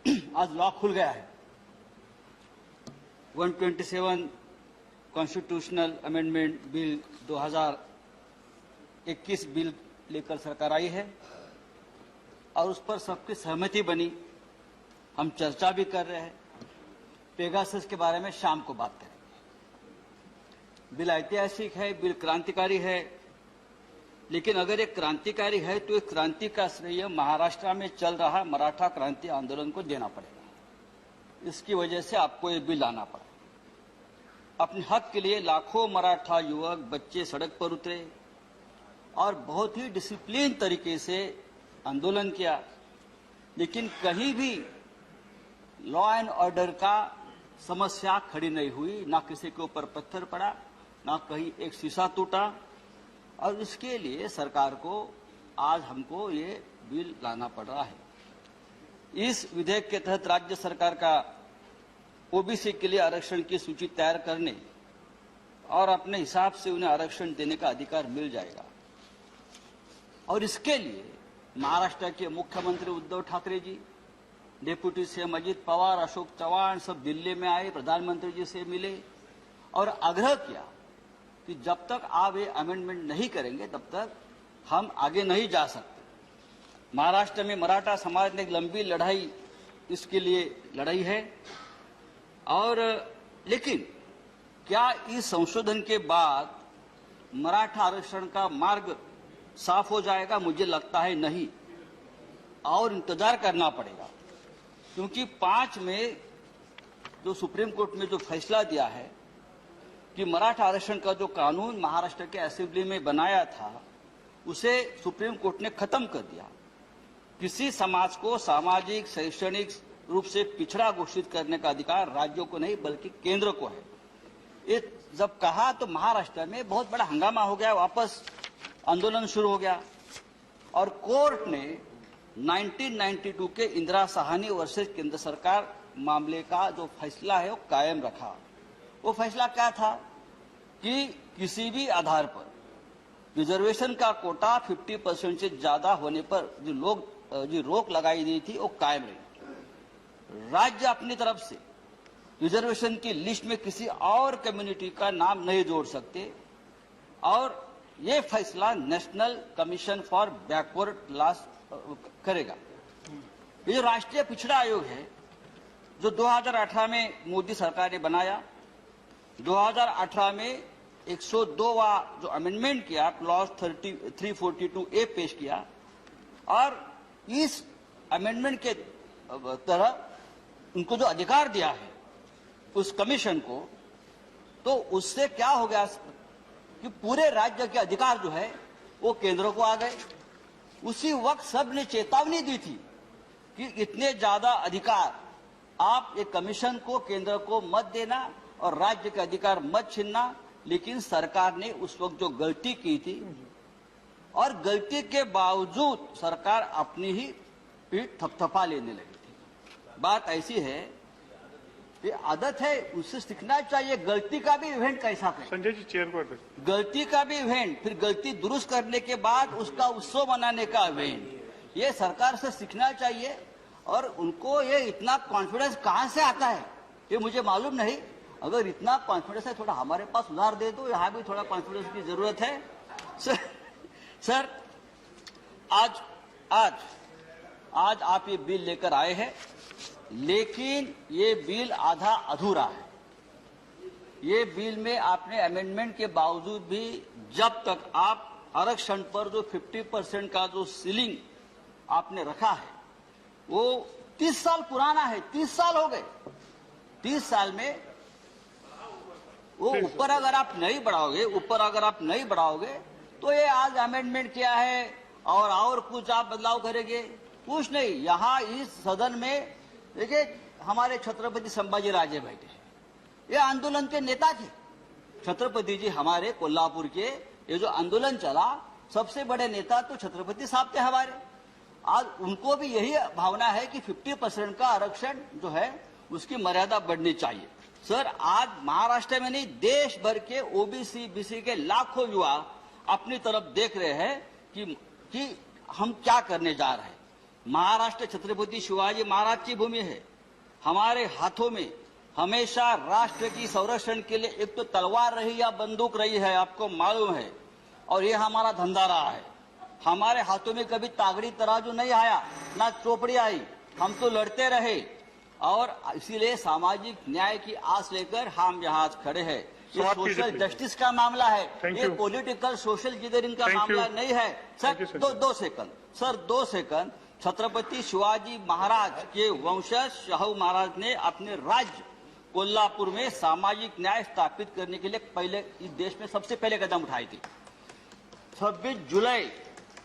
आज लॉ खुल गया है। 127 कॉन्स्टिट्यूशनल अमेंडमेंट बिल 2021 बिल लेकर सरकार आई है और उस पर सबकी सहमति बनी। हम चर्चा भी कर रहे हैं। पेगासस के बारे में शाम को बात करेंगे। बिल ऐतिहासिक है, बिल क्रांतिकारी है, लेकिन अगर एक क्रांतिकारी है तो इस क्रांति का श्रेय महाराष्ट्र में चल रहा मराठा क्रांति आंदोलन को देना पड़ेगा। इसकी वजह से आपको ये बिल लाना पड़ा। अपने हक के लिए लाखों मराठा युवक बच्चे सड़क पर उतरे और बहुत ही डिसिप्लिन तरीके से आंदोलन किया, लेकिन कहीं भी लॉ एंड ऑर्डर का समस्या खड़ी नहीं हुई। ना किसी के ऊपर पत्थर पड़ा, ना कहीं एक शीशा टूटा। और इसके लिए सरकार को आज हमको ये बिल लाना पड़ रहा है। इस विधेयक के तहत राज्य सरकार का ओबीसी के लिए आरक्षण की सूची तैयार करने और अपने हिसाब से उन्हें आरक्षण देने का अधिकार मिल जाएगा। और इसके लिए महाराष्ट्र के मुख्यमंत्री उद्धव ठाकरे जी, डिप्टी सीएम अजित पवार, अशोक चव्हाण सब दिल्ली में आए, प्रधानमंत्री जी से मिले और आग्रह किया कि जब तक आप ये अमेंडमेंट नहीं करेंगे तब तक हम आगे नहीं जा सकते। महाराष्ट्र में मराठा समाज ने एक लंबी लड़ाई इसके लिए लड़ाई है। और लेकिन क्या इस संशोधन के बाद मराठा आरक्षण का मार्ग साफ हो जाएगा? मुझे लगता है नहीं, और इंतजार करना पड़ेगा। क्योंकि 5 में जो सुप्रीम कोर्ट में जो फैसला दिया है कि मराठा आरक्षण का जो कानून महाराष्ट्र के असेंबली में बनाया था उसे सुप्रीम कोर्ट ने खत्म कर दिया। किसी समाज को सामाजिक शैक्षणिक रूप से पिछड़ा घोषित करने का अधिकार राज्यों को नहीं बल्कि केंद्र को है। ये जब कहा तो महाराष्ट्र में बहुत बड़ा हंगामा हो गया, वापस आंदोलन शुरू हो गया और कोर्ट ने 1992 के इंदिरा साहनी वर्सेस केंद्र सरकार मामले का जो फैसला है वो कायम रखा। वो फैसला क्या था कि किसी भी आधार पर रिजर्वेशन का कोटा 50% से ज्यादा होने पर जो रोक लगाई गई थी वो कायम रही। राज्य अपनी तरफ से रिजर्वेशन की लिस्ट में किसी और कम्युनिटी का नाम नहीं जोड़ सकते और ये फैसला national commission for backward class करेगा। ये जो राष्ट्रीय पिछड़ा आयोग है जो 2018 में मोदी सरकार ने बनाया, 2018 में 102वां जो अमेंडमेंट किया, क्लॉज 342A पेश किया और इस अमेंडमेंट के तरह उनको जो अधिकार दिया है उस कमीशन को, तो उससे क्या हो गया कि पूरे राज्य के अधिकार जो है वो केंद्र को आ गए। उसी वक्त सबने चेतावनी दी थी कि इतने ज्यादा अधिकार आप एक कमीशन को, केंद्र को मत देना और राज्य के अधिकार मत छीनना। लेकिन सरकार ने उस वक्त जो गलती की थी और गलती के बावजूद सरकार अपनी ही पीठ थपथपा लेने लगी थी। बात ऐसी है, ये आदत है, उससे सीखना चाहिए। गलती का भी इवेंट कैसा करें, संजय जी चेयर को गलती का भी इवेंट, फिर गलती दुरुस्त करने के बाद उसका उत्सव मनाने का इवेंट, ये सरकार से सीखना चाहिए। और उनको ये इतना कॉन्फिडेंस कहां से आता है ये मुझे मालूम नहीं। अगर इतना कॉन्फिडेंस है थोड़ा हमारे पास उधार दे दो, यहाँ भी थोड़ा कॉन्फिडेंस की जरूरत है। सर आज आप ये बिल लेकर आए हैं, लेकिन ये बिल आधा अधूरा है। ये बिल में आपने अमेंडमेंट के बावजूद भी जब तक आप आरक्षण पर जो 50% का जो सीलिंग आपने रखा है वो 30 साल पुराना है, 30 साल हो गए। 30 साल में वो ऊपर अगर आप नहीं बढ़ाओगे तो ये आज अमेंडमेंट किया है और कुछ आप बदलाव करेंगे, कुछ नहीं। यहाँ इस सदन में देखिए हमारे छत्रपति संभाजी राजे बैठे हैं, ये आंदोलन के नेता थे। छत्रपति जी हमारे कोल्हापुर के ये जो आंदोलन चला सबसे बड़े नेता तो छत्रपति साहब थे हमारे। आज उनको भी यही भावना है कि 50% का आरक्षण जो है उसकी मर्यादा बढ़नी चाहिए। सर आज महाराष्ट्र में नहीं देश भर के ओबीसी बीसी के लाखों युवा अपनी तरफ देख रहे हैं कि हम क्या करने जा रहे हैं। महाराष्ट्र छत्रपति शिवाजी महाराज की भूमि है। हमारे हाथों में हमेशा राष्ट्र की संरक्षण के लिए एक तो तलवार रही या बंदूक रही है, आपको मालूम है, और ये हमारा धंधा रहा है। हमारे हाथों में कभी तागड़ी तराजू नहीं आया, ना चोपड़ी आई, हम तो लड़ते रहे, और इसीलिए सामाजिक न्याय की आस लेकर हम यहाँ खड़े हैं। ये सोशल जस्टिस का मामला है, ये पॉलिटिकल सोशल इंजीनियरिंग का मामला नहीं है। सर दो second, sir 2 second. Chhatrapati Shivaji Maharaj के वंशज शाहू महाराज ने अपने राज्य कोल्हापुर में सामाजिक न्याय स्थापित करने के लिए पहले इस देश में सबसे पहले कदम उठाई थी। 26 जुलाई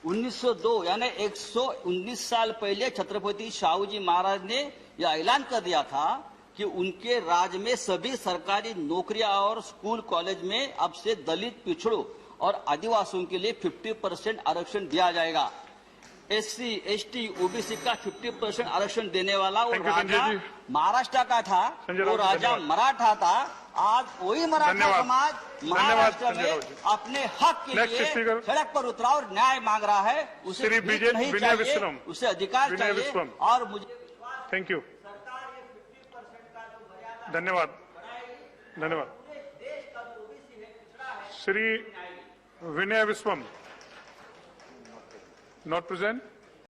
1902 यानी 119 साल पहले छत्रपति शाहू जी महाराज ने यह ऐलान कर दिया था कि उनके राज्य में सभी सरकारी नौकरियां और स्कूल कॉलेज में अब से दलित, पिछड़ों और आदिवासियों के लिए 50% आरक्षण दिया जाएगा। SC, ST, OBC का 50% आरक्षण देने वाला वो राजा महाराष्ट्र का था, वो राजा मराठा था। आज वही मराठा समाज महाराष्ट्र में अपने हक के लिए सड़क पर उतरा और न्याय मांग रहा है। उसे नहीं चाहिए, उसे अधिकार चाहिए। और मुझे थैंक यू, धन्यवाद, धन्यवाद। श्री विनय विश्वम, नॉट प्रेजेंट।